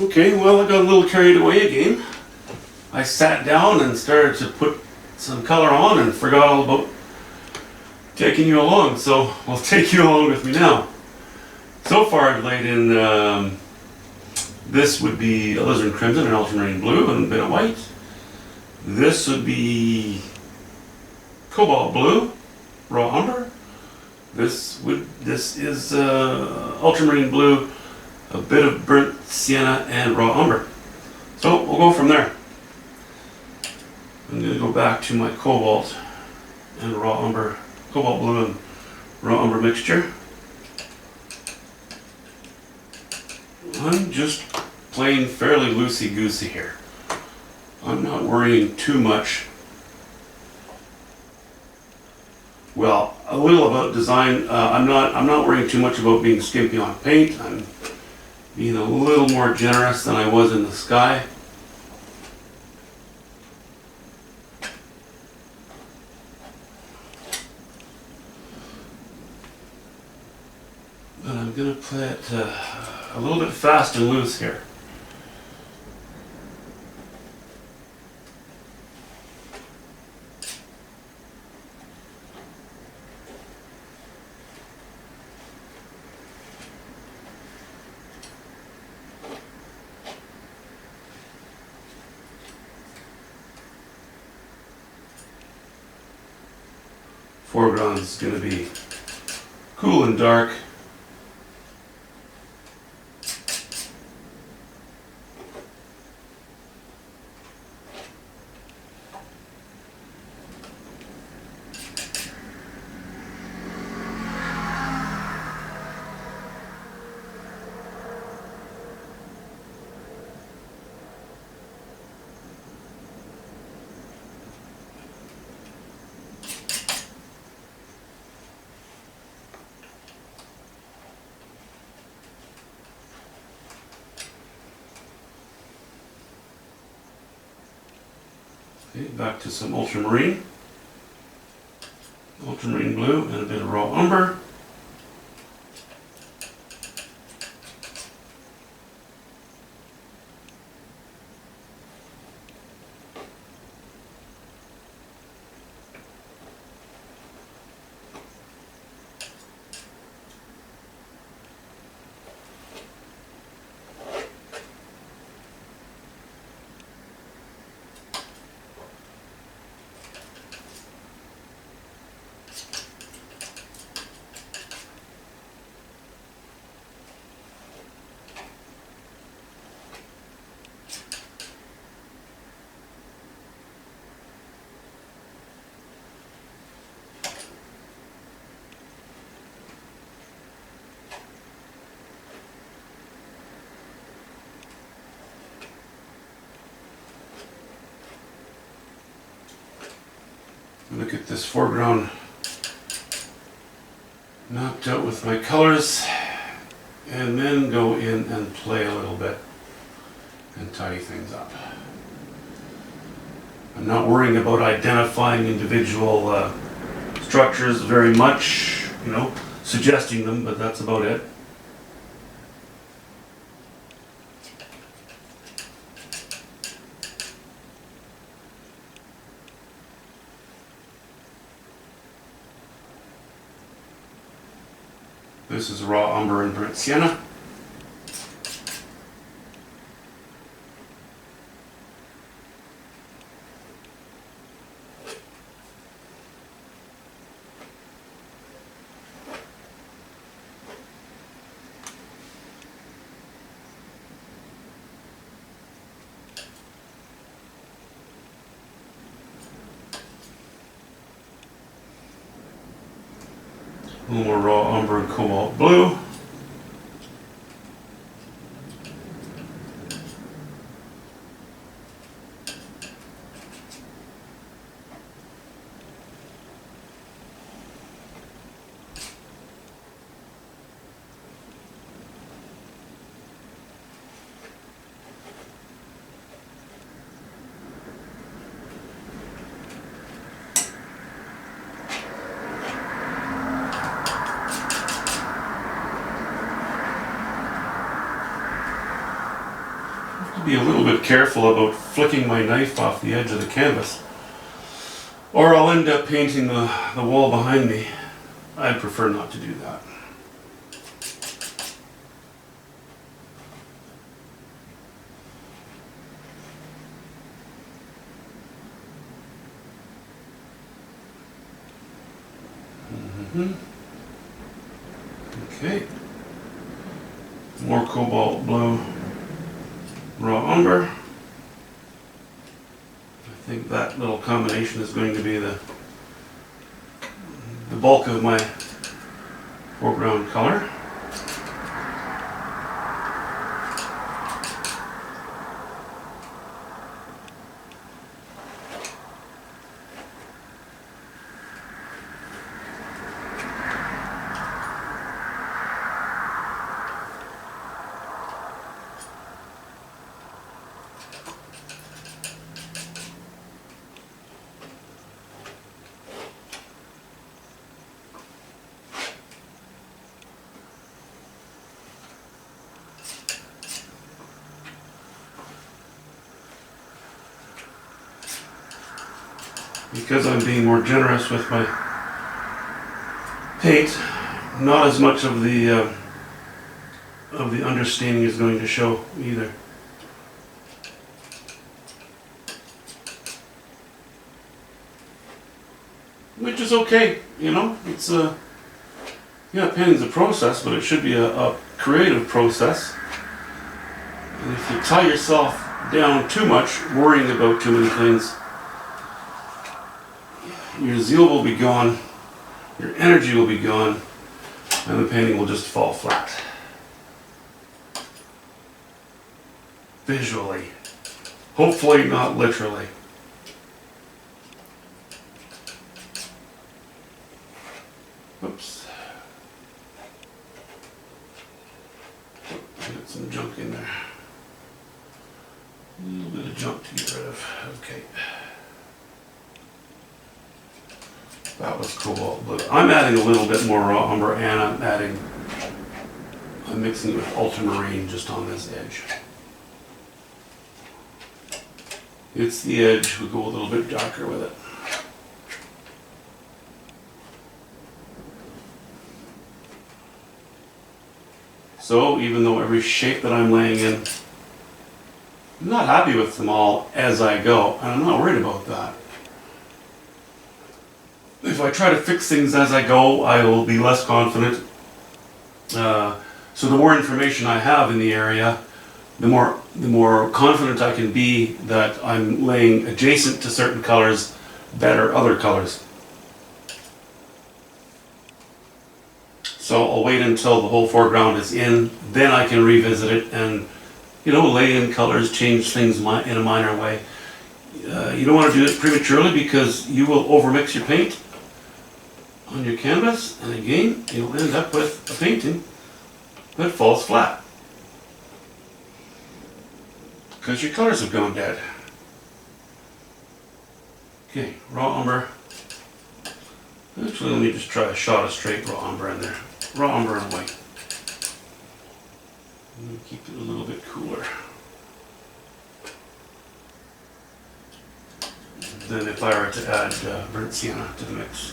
Okay, well, I got a little carried away again. I sat down and started to put some color on and forgot all about taking you along, so I'll take you along with me now. So far I've laid in, this would be alizarin crimson and ultramarine blue and a bit of white. This would be cobalt blue, raw umber. This is ultramarine blue, a bit of burnt sienna and raw umber. So we'll go from there. I'm going to go back to my cobalt and raw umber, cobalt blue and raw umber mixture. I'm just playing fairly loosey-goosey here. I'm not worrying too much. Well, a little about design. I'm not worrying too much about being skimpy on paint. I'm being a little more generous than I was in the sky. But I'm going to play it a little bit fast and loose here. Foreground is going to be cool and dark. Okay, back to some ultramarine blue and a bit of raw umber. Look at this foreground knocked out with my colors, and then go in and play a little bit and tidy things up. I'm not worrying about identifying individual structures very much, suggesting them, but that's about it. This is raw umber and burnt sienna. A little more raw umber and cobalt blue. be a little bit careful about flicking my knife off the edge of the canvas, or I'll end up painting the wall behind me. I'd prefer not to do that. Okay. More cobalt blue raw umber. I think that little combination is going to be the bulk of my foreground color. Because I'm being more generous with my paint, not as much of the understaining is going to show either. Which is okay, you know. It's painting's a process, but it should be a creative process. And if you tie yourself down too much, worrying about too many things, your zeal will be gone, your energy will be gone, and the painting will just fall flat. Visually. Hopefully not literally. Oops. I got some junk in there. A little bit of junk to get rid of. Okay. That was cobalt blue. I'm adding a little bit more raw umber, and I'm mixing it with ultramarine just on this edge. It's the edge, we go a little bit darker with it. So even though every shape that I'm laying in, I'm not happy with them all as I go, and I'm not worried about that. If I try to fix things as I go, I will be less confident. So the more information I have in the area, the more confident I can be that I'm laying adjacent to certain colors better other colors. So I'll wait until the whole foreground is in, then I can revisit it and, lay in colors, change things in a minor way. You don't want to do it prematurely because you will overmix your paint on your canvas, and again, you'll end up with a painting that falls flat because your colors have gone dead. Okay, raw umber. Actually, let me just try a shot of straight raw umber in there. Raw umber and white. Let me keep it a little bit cooler. Than if I were to add burnt sienna to the mix.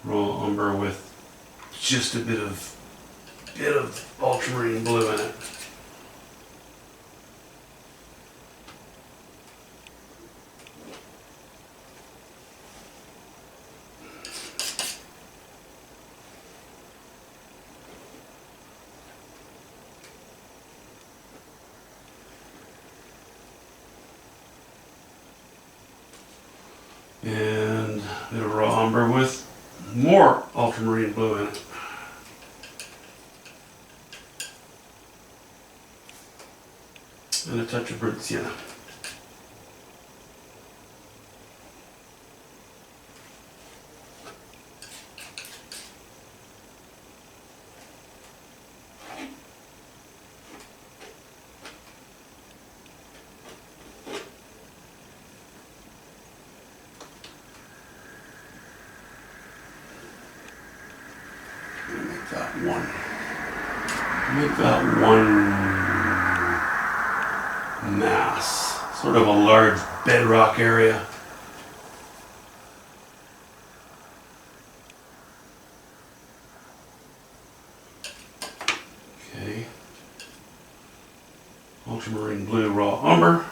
Raw umber with just a bit of ultramarine blue in it. And a bit of raw umber with more ultramarine blue in it. And a touch of burnt sienna. one. Make that one mass. Sort of a large bedrock area. Okay. Ultramarine blue raw umber.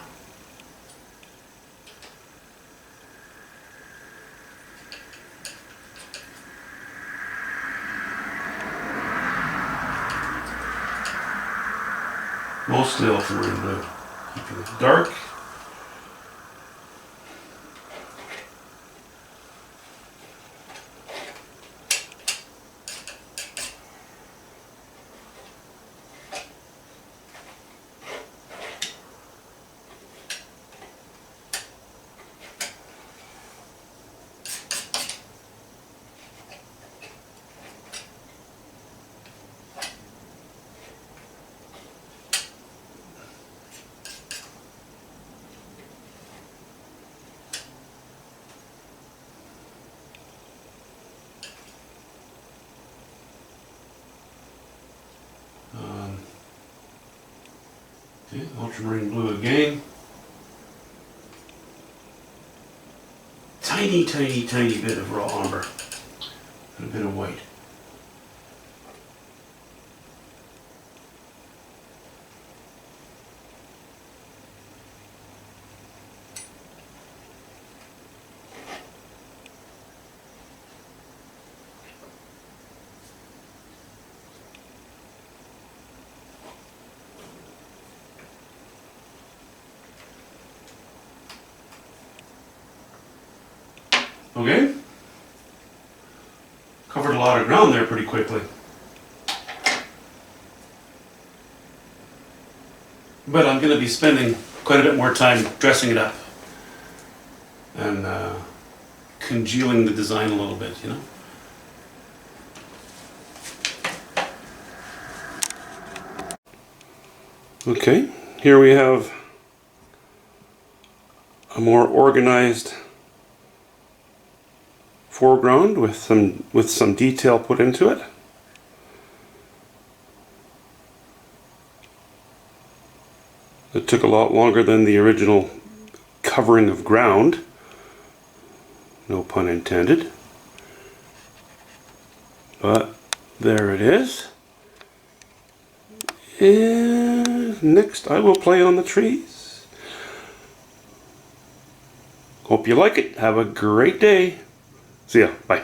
Mostly ultramarine blue, keeping it dark. Okay, ultramarine blue again. Tiny, tiny, tiny bit of raw umber and a bit of white. Okay, covered a lot of ground there pretty quickly. But I'm going to be spending quite a bit more time dressing it up and congealing the design a little bit, you know. Okay, here we have a more organized foreground with some detail put into it. It took a lot longer than the original covering of ground, no pun intended, but there it is. And next I will play on the trees. Hope you like it. Have a great day. See ya. Bye.